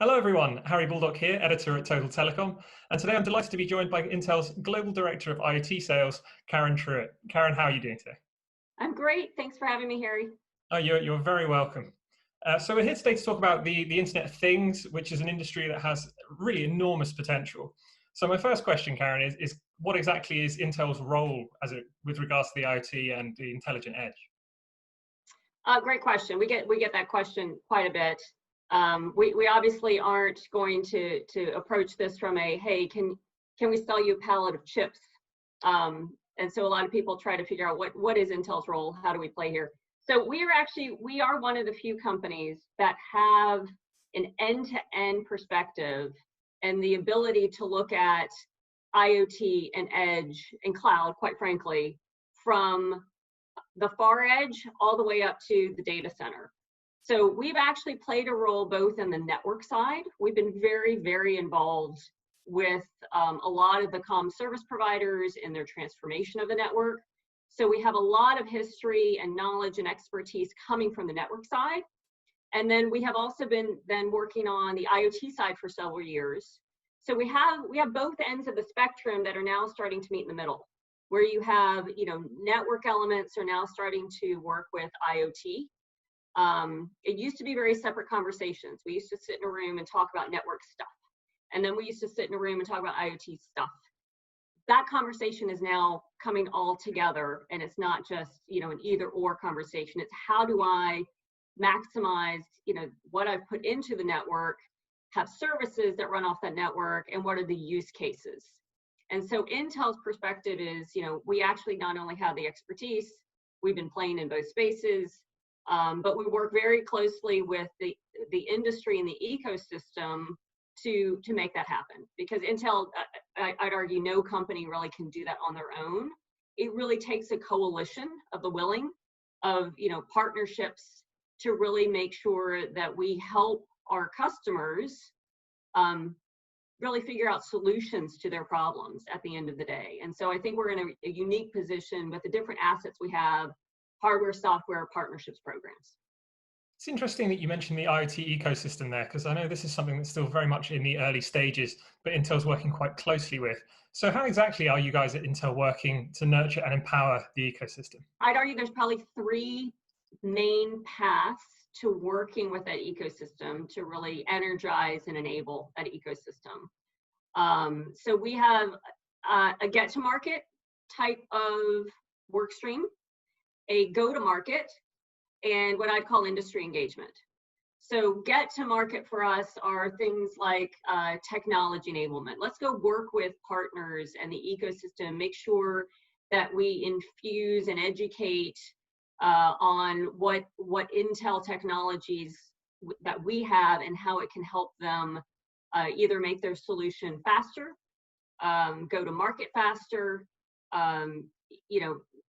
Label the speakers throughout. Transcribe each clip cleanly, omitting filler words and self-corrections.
Speaker 1: Hello everyone, Harry Baldock here, editor at Total Telecom, and today I'm delighted to be joined by Intel's Global Director of IoT Sales, Karen Truitt. Karen, how are you doing today?
Speaker 2: I'm great. Thanks for having me, Harry.
Speaker 1: Oh, you're very welcome. So we're here today to talk about the Internet of Things, which is an industry that has really enormous potential. So my first question, Karen, is what exactly is Intel's role with regards to the IoT and the intelligent edge?
Speaker 2: Great question. We get that question quite a bit. We obviously aren't going to approach this from a, hey, can we sell you a pallet of chips? And so a lot of people try to figure out what is Intel's role? How do we play here? So we are one of the few companies that have an end-to-end perspective and the ability to look at IoT and edge and cloud, quite frankly, from the far edge all the way up to the data center. So we've actually played a role both in the network side. We've been very, very involved with a lot of the comm service providers in their transformation of the network. So we have a lot of history and knowledge and expertise coming from the network side. And then we have also been then working on the IoT side for several years. So we have both ends of the spectrum that are now starting to meet in the middle, where you have, network elements are now starting to work with IoT. It used to be very separate conversations. We used to sit in a room and talk about network stuff. And then we used to sit in a room and talk about IoT stuff. That conversation is now coming all together, and it's not just, an either or conversation. It's how do I maximize, what I've put into the network, have services that run off that network, and what are the use cases? And so Intel's perspective is, we actually not only have the expertise, we've been playing in both spaces, but we work very closely with the industry and the ecosystem to make that happen. Because Intel, I'd argue no company really can do that on their own. It really takes a coalition of the willing, of partnerships to really make sure that we help our customers really figure out solutions to their problems at the end of the day. And so I think we're in a unique position with the different assets we have, hardware, software, partnerships, programs.
Speaker 1: It's interesting that you mentioned the IoT ecosystem there, because I know this is something that's still very much in the early stages, but Intel's working quite closely with. So how exactly are you guys at Intel working to nurture and empower the ecosystem?
Speaker 2: I'd argue there's probably three main paths to working with that ecosystem to really energize and enable that ecosystem. So we have a get-to-market type of work stream, a go-to-market, and what I'd call industry engagement. So get-to-market for us are things like technology enablement. Let's go work with partners and the ecosystem, make sure that we infuse and educate on what Intel technologies that we have and how it can help them either make their solution faster, go to market faster,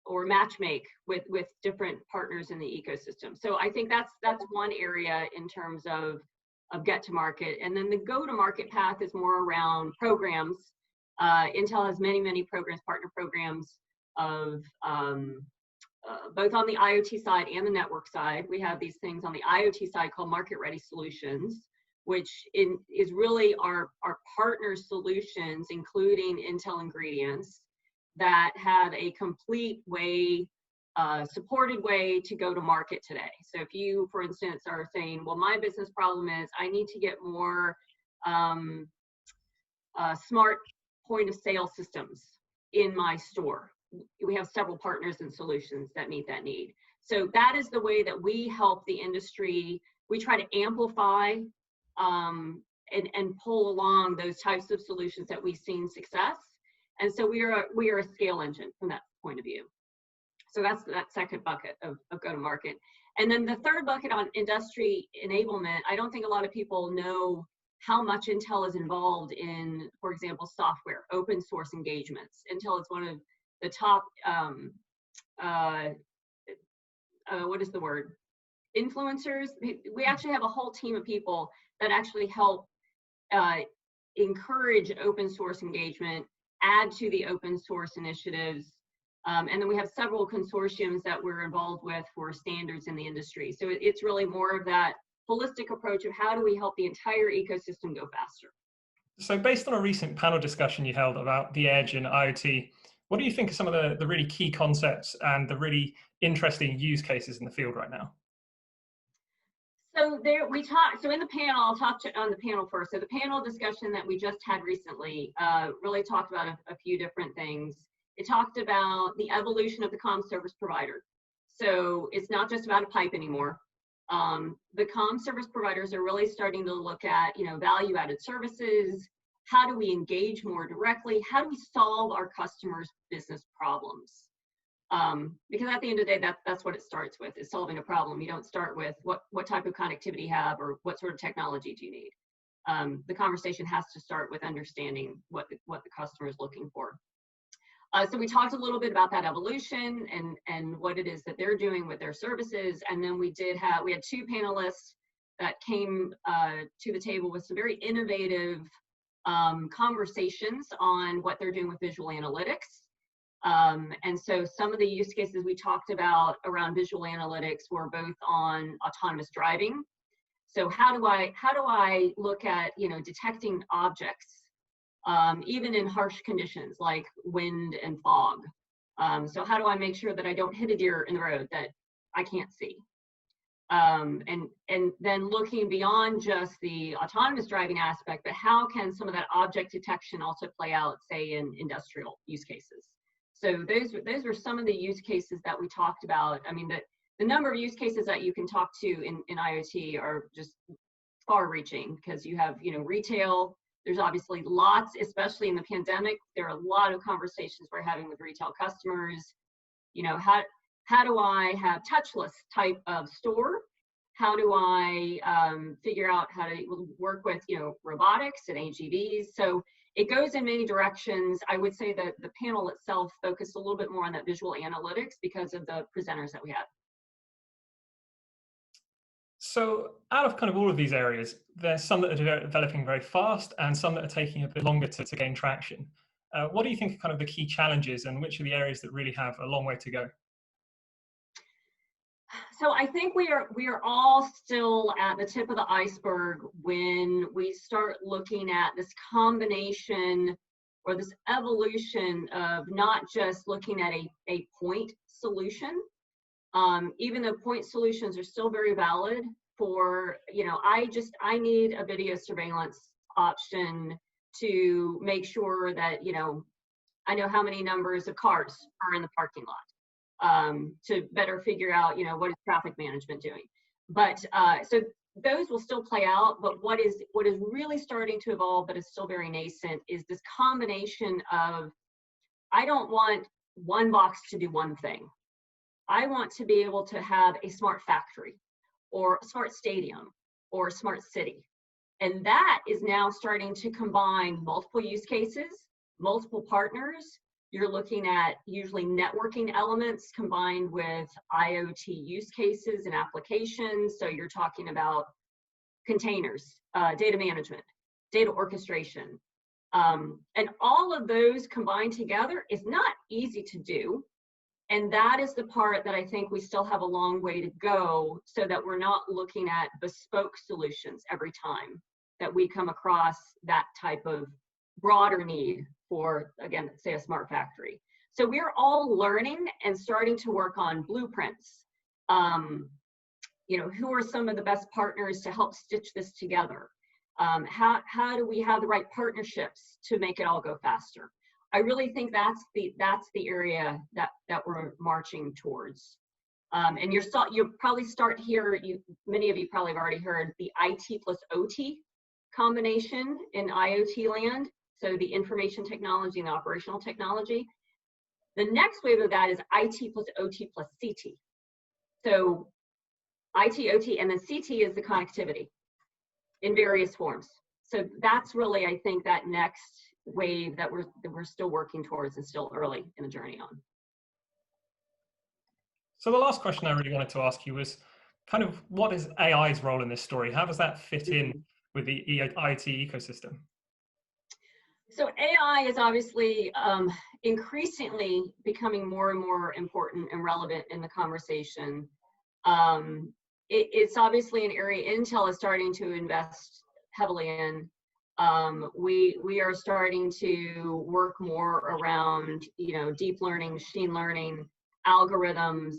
Speaker 2: or matchmake with different partners in the ecosystem. So I think that's one area in terms of get to market. And then the go to market path is more around programs. Intel has many programs, partner programs of both on the IoT side and the network side. We have these things on the IoT side called market ready solutions, which is really our partner solutions, including Intel ingredients, that have a complete way, supported way to go to market today. So if you, for instance, are saying, well, my business problem is I need to get more smart point of sale systems in my store. We have several partners and solutions that meet that need. So that is the way that we help the industry. We try to amplify and pull along those types of solutions that we've seen success. And so we are a scale engine from that point of view. So that's that second bucket of go-to-market. And then the third bucket on industry enablement, I don't think a lot of people know how much Intel is involved in, for example, software, open source engagements. Intel is one of the top, what is the word? Influencers. We actually have a whole team of people that actually help encourage open source engagement, add to the open source initiatives. And then we have several consortiums that we're involved with for standards in the industry. So it's really more of that holistic approach of how do we help the entire ecosystem go faster.
Speaker 1: So based on a recent panel discussion you held about the edge and IoT, what do you think are some of the really key concepts and the really interesting use cases in the field right now?
Speaker 2: So so in the panel, I'll talk on the panel first. So the panel discussion that we just had recently really talked about a few different things. It talked about the evolution of the comm service provider. So it's not just about a pipe anymore. The comm service providers are really starting to look at, value-added services. How do we engage more directly? How do we solve our customers' business problems? Because at the end of the day, that's what it starts with, is solving a problem. You don't start with what type of connectivity you have or what sort of technology do you need. The conversation has to start with understanding what the customer is looking for. So we talked a little bit about that evolution and what it is that they're doing with their services. And then we had two panelists that came to the table with some very innovative conversations on what they're doing with visual analytics. And so some of the use cases we talked about around visual analytics were both on autonomous driving. So how do I look at, detecting objects, even in harsh conditions like wind and fog? So how do I make sure that I don't hit a deer in the road that I can't see? And then looking beyond just the autonomous driving aspect, but how can some of that object detection also play out, say, in industrial use cases? So those were some of the use cases that we talked about. I mean, the number of use cases that you can talk to in IoT are just far-reaching, because you have, retail. There's obviously lots, especially in the pandemic. There are a lot of conversations we're having with retail customers. How do I have touchless type of store? How do I figure out how to work with, robotics and AGVs? So it goes in many directions. I would say that the panel itself focused a little bit more on that visual analytics because of the presenters that we had.
Speaker 1: So out of kind of all of these areas, there's some that are developing very fast and some that are taking a bit longer to gain traction. What do you think are kind of the key challenges, and which are the areas that really have a long way to go?
Speaker 2: So I think we are all still at the tip of the iceberg when we start looking at this combination or this evolution of not just looking at a point solution, even though point solutions are still very valid for, I need a video surveillance option to make sure that, I know how many numbers of cars are in the parking lot. To better figure out, what is traffic management doing. But so those will still play out, but what is really starting to evolve, but is still very nascent, is this combination of, I don't want one box to do one thing. I want to be able to have a smart factory or a smart stadium or a smart city. And that is now starting to combine multiple use cases, multiple partners. You're looking at usually networking elements combined with IoT use cases and applications. So you're talking about containers, data management, data orchestration. And all of those combined together is not easy to do. And that is the part that I think we still have a long way to go, so that we're not looking at bespoke solutions every time that we come across that type of broader need for, again, say a smart factory. So we're all learning and starting to work on blueprints. Who are some of the best partners to help stitch this together? How do we have the right partnerships to make it all go faster? I really think that's the area that we're marching towards. And you'll probably start here. Many of you probably have already heard the IT+OT combination in IoT land. So the information technology and the operational technology. The next wave of that is IT+OT+CT. So IT, OT, and then CT is the connectivity in various forms. So that's really, I think, that next wave that we're still working towards and still early in the journey on.
Speaker 1: So the last question I really wanted to ask you was kind of, what is AI's role in this story? How does that fit in with the IoT ecosystem?
Speaker 2: So AI is obviously increasingly becoming more and more important and relevant in the conversation. it's obviously an area Intel is starting to invest heavily in. We are starting to work more around, deep learning, machine learning, algorithms.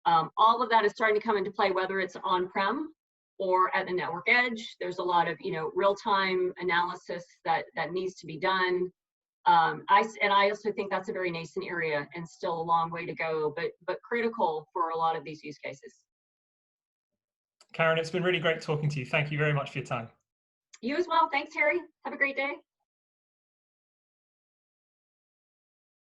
Speaker 2: All of that is starting to come into play, whether it's on-prem or at the network edge. There's a lot of, real-time analysis that needs to be done. I also think that's a very nascent area and still a long way to go, but critical for a lot of these use cases.
Speaker 1: Karen, it's been really great talking to you. Thank you very much for your time.
Speaker 2: You as well. Thanks, Harry. Have a great day.